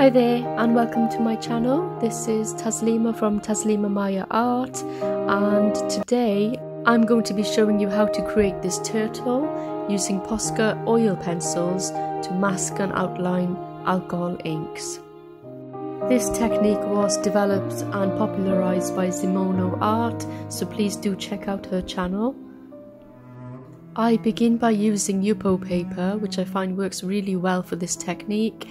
Hi there and welcome to my channel. This is Taslima from Taslima Maya Art, and today I'm going to be showing you how to create this turtle using Posca oil pencils to mask and outline alcohol inks. This technique was developed and popularized by Zimino art, so please do check out her channel. I begin by using Yupo paper, which I find works really well for this technique,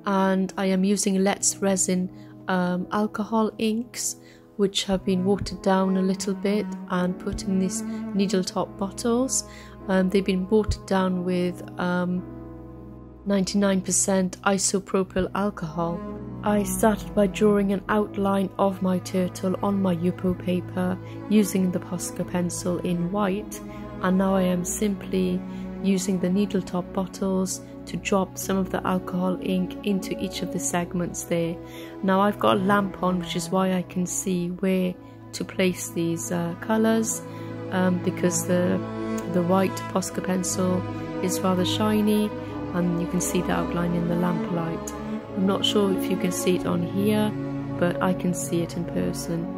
and I am using Let's Resin alcohol inks, which have been watered down a little bit and put in these needle top bottles. They've been watered down with 99% isopropyl alcohol. I started by drawing an outline of my turtle on my Yupo paper using the Posca pencil in white, and now I am simply using the needle top bottles to drop some of the alcohol ink into each of the segments there. Now I've got a lamp on, which is why I can see where to place these colours, because the white Posca pencil is rather shiny and you can see the outline in the lamp light. I'm not sure if you can see it on here, but I can see it in person.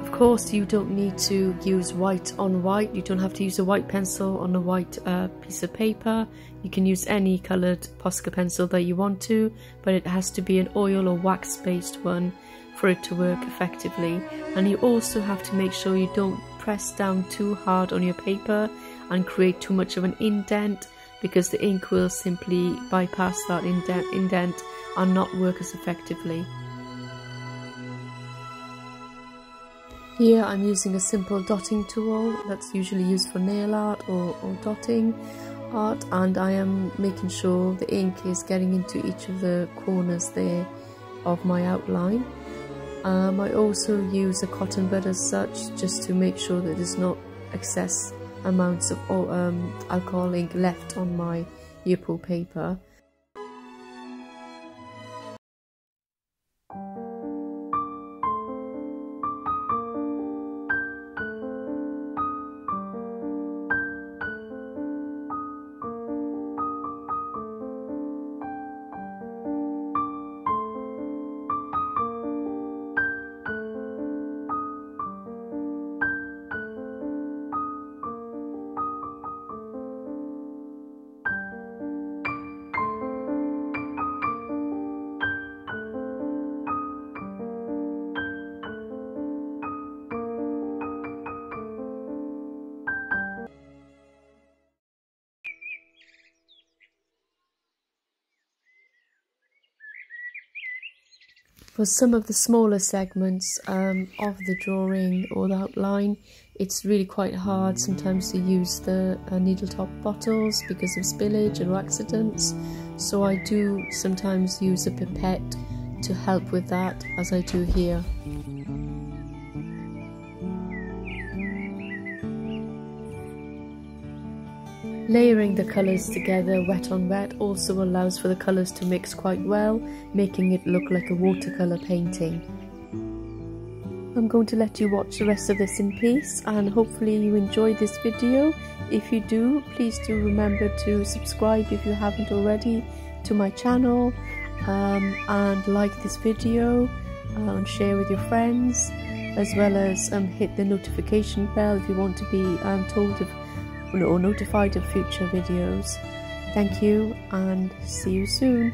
Of course, you don't need to use white on white. You don't have to use a white pencil on a white piece of paper. You can use any coloured Posca pencil that you want to, but it has to be an oil or wax based one for it to work effectively. And you also have to make sure you don't press down too hard on your paper and create too much of an indent, because the ink will simply bypass that indent and not work as effectively. Here I'm using a simple dotting tool that's usually used for nail art or dotting art, and I am making sure the ink is getting into each of the corners there of my outline. I also use a cotton bud as such, just to make sure that there's not excess amounts of alcohol ink left on my Yupo paper. For some of the smaller segments of the drawing or the outline, it's really quite hard sometimes to use the needle top bottles because of spillage or accidents, so I do sometimes use a pipette to help with that, as I do here. Layering the colours together wet on wet also allows for the colours to mix quite well, making it look like a watercolour painting. I'm going to let you watch the rest of this in peace, and hopefully you enjoyed this video. If you do, please do remember to subscribe if you haven't already to my channel, and like this video and share with your friends, as well as hit the notification bell if you want to be told of or notified of future videos. Thank you and see you soon.